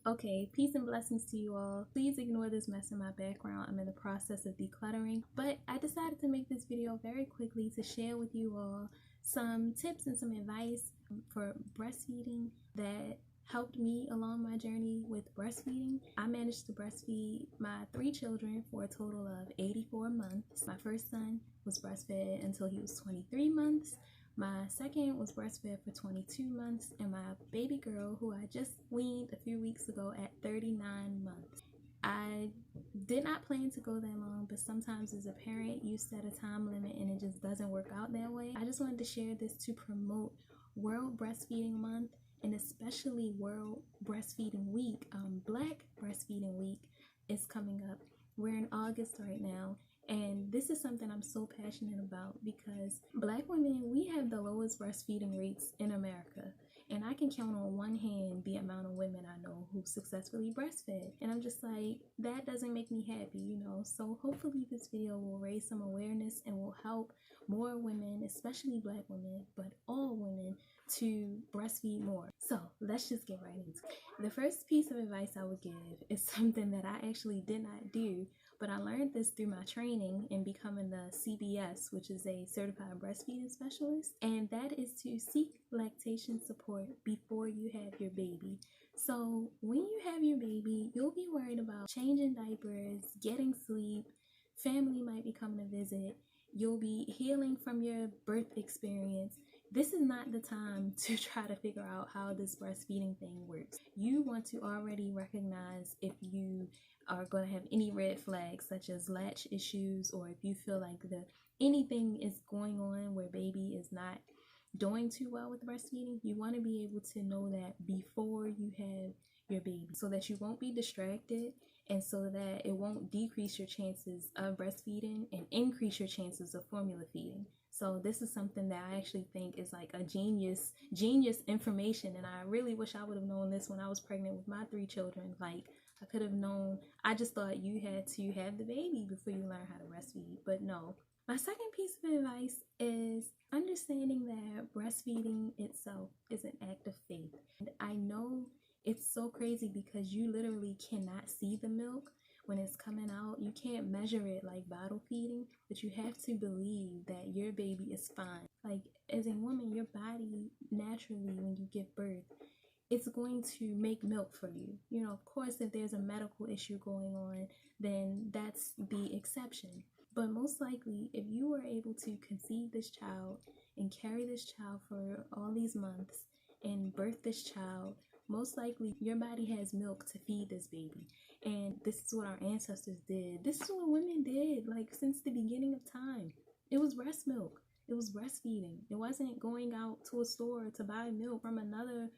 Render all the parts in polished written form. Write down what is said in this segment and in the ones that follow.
Okay, peace and blessings to you all. Please ignore this mess in my background. I'm in the process of decluttering, but I decided to make this video very quickly to share with you all some tips and some advice for breastfeeding that helped me along my journey with breastfeeding. I managed to breastfeed my 3 children for a total of 84 months. My first son was breastfed until he was 23 months. My second was breastfed for 22 months, and my baby girl, who I just weaned a few weeks ago, at 39 months. I did not plan to go that long, but sometimes as a parent, you set a time limit and it just doesn't work out that way. I just wanted to share this to promote World Breastfeeding Month and especially World Breastfeeding Week. Black Breastfeeding Week is coming up. We're in August right now. And this is something I'm so passionate about because Black women, we have the lowest breastfeeding rates in America. And I can count on one hand the amount of women I know who successfully breastfed. And I'm just like, that doesn't make me happy, you know. So hopefully this video will raise some awareness and will help more women, especially Black women, but all women, to breastfeed more. So let's just get right into it. The first piece of advice I would give is something that I actually did not do, but I learned this through my training in becoming the CBS, which is a certified breastfeeding specialist, and that is to seek lactation support before you have your baby. So when you have your baby, you'll be worried about changing diapers, getting sleep, family might be coming to visit, you'll be healing from your birth experience. This is not the time to try to figure out how this breastfeeding thing works. You want to already recognize if you are going to have any red flags such as latch issues, or if you feel like anything is going on where baby is not doing too well with breastfeeding. You want to be able to know that before you have your baby so that you won't be distracted and so that it won't decrease your chances of breastfeeding and increase your chances of formula feeding. So this is something that I actually think is like a genius information, and I really wish I would have known this when I was pregnant with my 3 children. Like, I could have known. I just thought you had to have the baby before you learn how to breastfeed, but no. My second piece of advice is understanding that breastfeeding itself is an act of faith. And I know it's so crazy because you literally cannot see the milk when it's coming out. You can't measure it like bottle feeding, but you have to believe that your baby is fine. Like, as a woman, your body naturally, when you give birth, it's going to make milk for you. You know, of course, if there's a medical issue going on, then that's the exception. But most likely, if you were able to conceive this child and carry this child for all these months and birth this child, most likely your body has milk to feed this baby. And this is what our ancestors did. This is what women did, like, since the beginning of time. It was breast milk. It was breastfeeding. It wasn't going out to a store to buy milk from another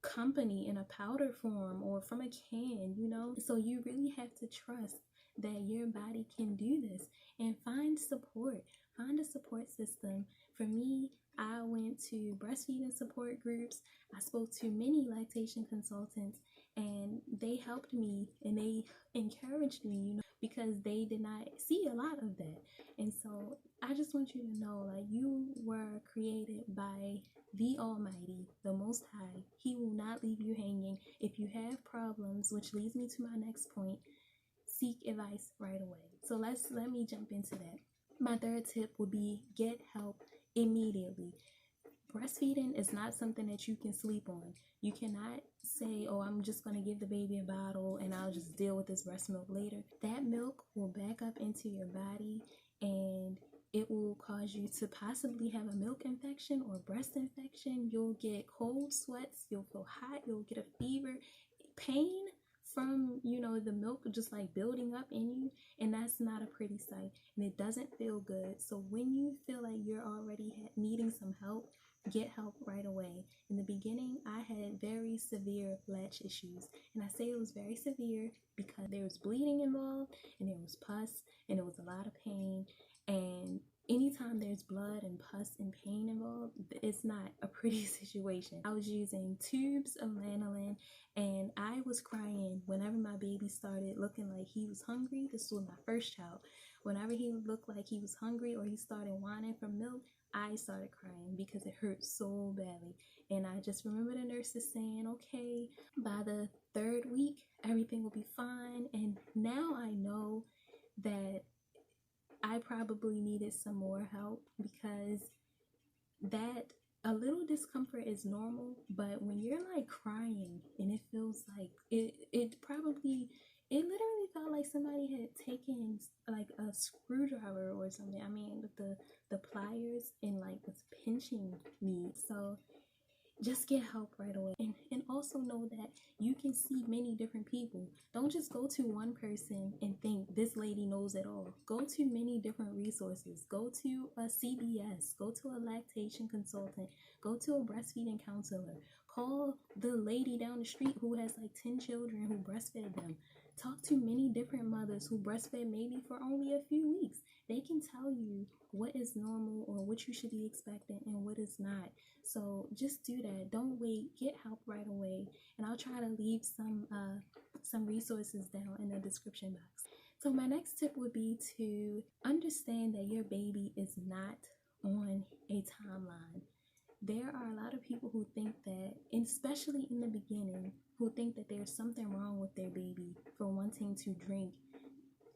company in a powder form or from a can, you know. So you really have to trust that your body can do this and find support. Find a support system. For me, I went to breastfeeding support groups. I spoke to many lactation consultants, and they helped me and they encouraged me, you know, because they did not see a lot of that. And so I just want you to know, like, you were created by the Almighty, the Most High. He will not leave you hanging. If you have problems, which leads me to my next point, seek advice right away. So let me jump into that. My third tip would be get help immediately. Breastfeeding is not something that you can sleep on. You cannot say, oh, I'm just going to give the baby a bottle and I'll just deal with this breast milk later. That milk will back up into your body and it will cause you to possibly have a milk infection or breast infection. You'll get cold sweats, you'll feel hot, you'll get a fever, pain from, you know, the milk just like building up in you, and that's not a pretty sight and it doesn't feel good. So when you feel like you're already needing some help, get help right away. In the beginning, I had very severe latch issues, and I say it was very severe because there was bleeding involved and there was pus and there was a lot of pain. And anytime there's blood and pus and pain involved, it's not a pretty situation. I was using tubes of lanolin and I was crying whenever my baby started looking like he was hungry. This was my first child. Whenever he looked like he was hungry or he started whining for milk, I started crying because it hurt so badly. And I just remember the nurses saying, okay, by the 3rd week, everything will be fine. And now I know that I probably needed some more help, because that a little discomfort is normal, but when you're like crying and it feels like it literally felt like somebody had taken like a screwdriver or something. I mean, with the pliers, and like was pinching me. So just get help right away, and also know that you can see many different people. Don't just go to one person and think this lady knows it all. Go to many different resources. Go to a CBS, go to a lactation consultant, go to a breastfeeding counselor, call the lady down the street who has like 10 children who breastfed them. Talk to many different mothers who breastfed maybe for only a few weeks. They can tell you what is normal or what you should be expecting and what is not. So just do that. Don't wait. Get help right away. And I'll try to leave some resources down in the description box. So my next tip would be to understand that your baby is not on a timeline. There are a lot of people who think that, and especially in the beginning, who think that there's something wrong with their baby for wanting to drink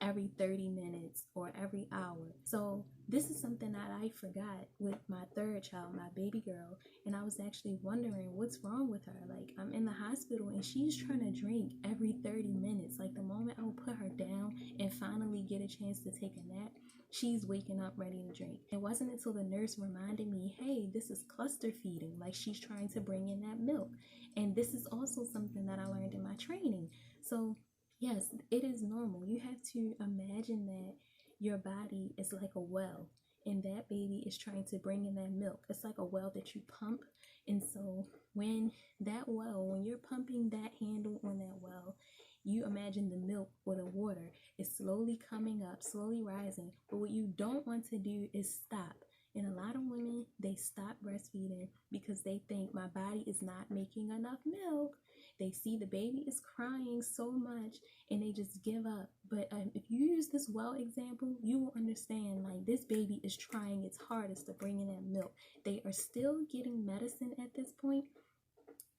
every 30 minutes or every hour. So this is something that I forgot with my third child, my baby girl, and I was actually wondering what's wrong with her. Like, I'm in the hospital and she's trying to drink every 30 minutes. Like, the moment I will put her down and finally get a chance to take a nap, she's waking up ready to drink. It wasn't until the nurse reminded me, hey, this is cluster feeding, like she's trying to bring in that milk. And this is also something that I learned in my training. So yes, it is normal. You have to imagine that your body is like a well, and that baby is trying to bring in that milk. It's like a well that you pump. And so when you're pumping that handle on that well, you imagine the milk or the water is slowly coming up, slowly rising. But what you don't want to do is stop. And a lot of women, they stop breastfeeding because they think my body is not making enough milk. They see the baby is crying so much and they just give up. But if you use this well example, you will understand, like, this baby is trying its hardest to bring in that milk. They are still getting medicine at this point,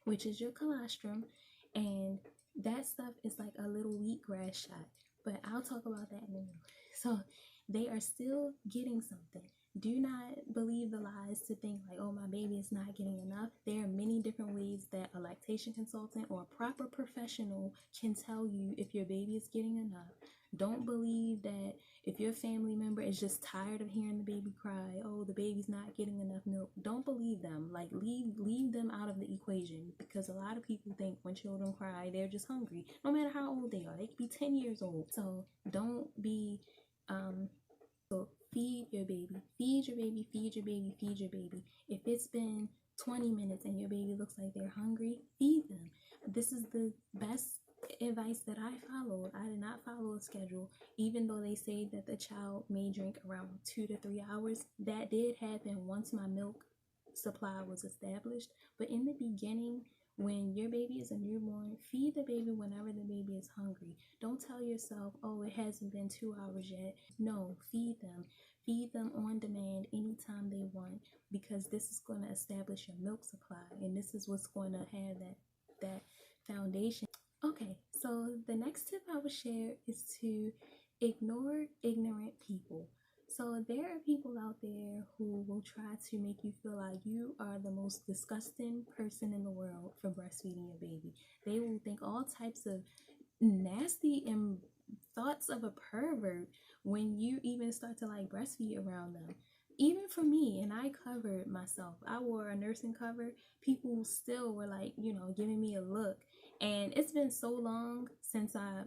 which is your colostrum, and that stuff is like a little wheatgrass shot. But I'll talk about that in a minute. So they are still getting something. Do not believe the lies to think like, oh, my baby is not getting enough. There are many different ways that a lactation consultant or a proper professional can tell you if your baby is getting enough. Don't believe that if your family member is just tired of hearing the baby cry, oh, the baby's not getting enough milk. Don't believe them. Like, leave them out of the equation, because a lot of people think when children cry, they're just hungry. No matter how old they are, they could be 10 years old. So don't be so feed your baby, feed your baby, feed your baby, feed your baby. If it's been 20 minutes and your baby looks like they're hungry, feed them. This is the best advice that I followed. I did not follow a schedule, even though they say that the child may drink around 2 to 3 hours. That did happen once my milk supply was established. But in the beginning, when your baby is a newborn, feed the baby whenever the baby is hungry. Don't tell yourself, oh, it hasn't been 2 hours yet. No, feed them. Feed them on demand anytime they want, because this is going to establish your milk supply, and this is what's going to have that foundation. Okay, so the next tip I would share is to ignore ignorant people. So there are people out there who will try to make you feel like you are the most disgusting person in the world for breastfeeding your baby. They will think all types of nasty and thoughts of a pervert when you even start to like breastfeed around them. Even for me, and I covered myself, I wore a nursing cover, people still were like, giving me a look. And it's been so long since I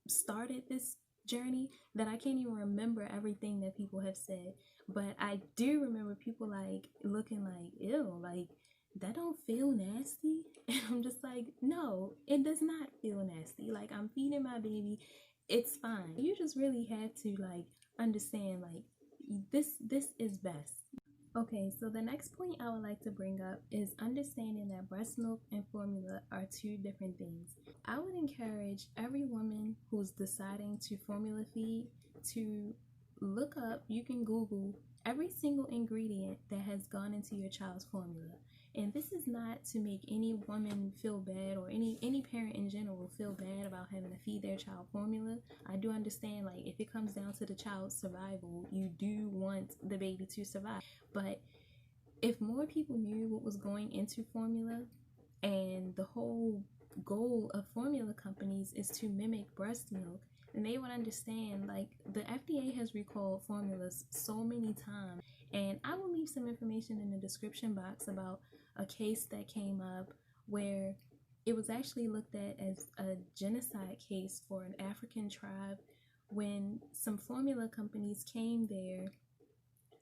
started this journey that I can't even remember everything that people have said. But I do remember people like looking like, ew, like, that don't feel nasty. And I'm just like, no, it does not feel nasty. Like, I'm feeding my baby, it's fine. You just really have to like understand, like, this is best. Okay, so the next point I would like to bring up is understanding that breast milk and formula are two different things. I would encourage every woman who's deciding to formula feed to look up, you can Google every single ingredient that has gone into your child's formula. And this is not to make any woman feel bad, or any parent in general feel bad about having to feed their child formula. I do understand, like, if it comes down to the child's survival, you do want the baby to survive. But if more people knew what was going into formula, and the whole goal of formula companies is to mimic breast milk, and they would understand, like, the FDA has recalled formulas so many times. And I will leave some information in the description box about a case that came up where it was actually looked at as a genocide case for an African tribe, when some formula companies came there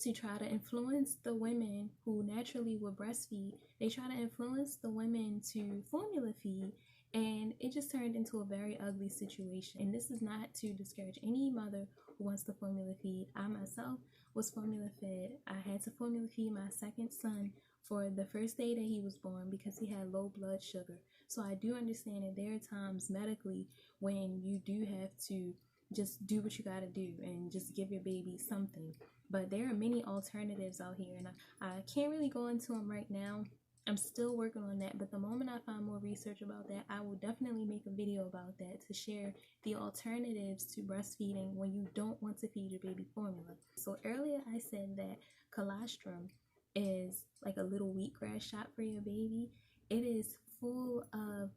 to try to influence the women who naturally would breastfeed. They try to influence the women to formula feed, and it just turned into a very ugly situation. And this is not to discourage any mother who wants to formula feed. I myself was formula fed. I had to formula feed my second son for the first day that he was born because he had low blood sugar. So I do understand that there are times medically when you do have to just do what you got to do and just give your baby something. But there are many alternatives out here, and I can't really go into them right now. I'm still working on that, but the moment I find more research about that, I will definitely make a video about that to share the alternatives to breastfeeding when you don't want to feed your baby formula. So earlier I said that colostrum is like a little wheatgrass shot for your baby. It is full of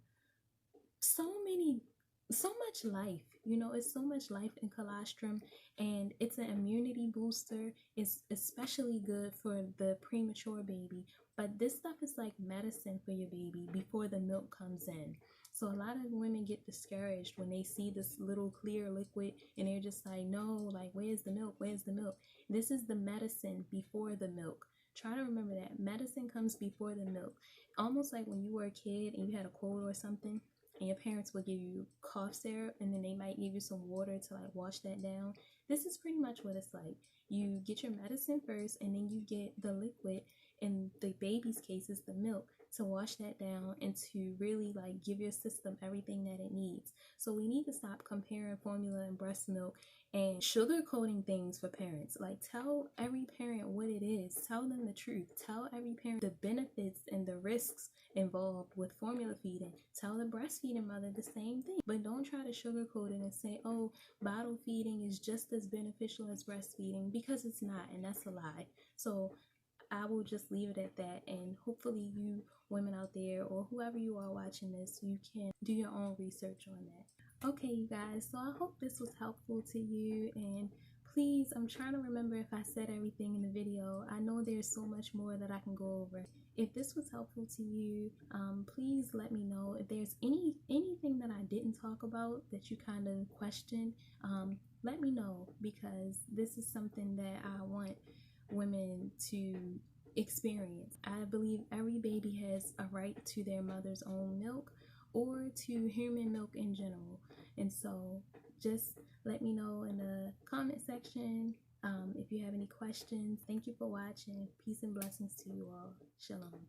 so much life. You know, it's so much life in colostrum, and it's an immunity booster. It's especially good for the premature baby. But this stuff is like medicine for your baby before the milk comes in. So a lot of women get discouraged when they see this little clear liquid and they're just like, no, like, where's the milk? Where's the milk? This is the medicine before the milk. Try to remember that. Medicine comes before the milk. Almost like when you were a kid and you had a cold or something, and your parents will give you cough syrup, and then they might give you some water to like wash that down. This is pretty much what it's like. You get your medicine first, and then you get the liquid, in the baby's case is the milk, to wash that down and to really like give your system everything that it needs. So we need to stop comparing formula and breast milk and sugarcoating things for parents. Like, tell every parent what it is. Tell them the truth. Tell every parent the benefits and the risks involved with formula feeding. Tell the breastfeeding mother the same thing. But don't try to sugarcoat it and say, oh, bottle feeding is just as beneficial as breastfeeding, because it's not, and that's a lie. So I will just leave it at that, and hopefully you women out there, or whoever you are watching this, you can do your own research on that. Okay, you guys, so I hope this was helpful to you, and please, I'm trying to remember if I said everything in the video. I know there's so much more that I can go over. If this was helpful to you, please let me know. If there's anything that I didn't talk about that you kind of questioned, let me know, because this is something that I want women to experience. I believe every baby has a right to their mother's own milk, or to human milk in general. And so just let me know in the comment section if you have any questions. Thank you for watching. Peace and blessings to you all. Shalom.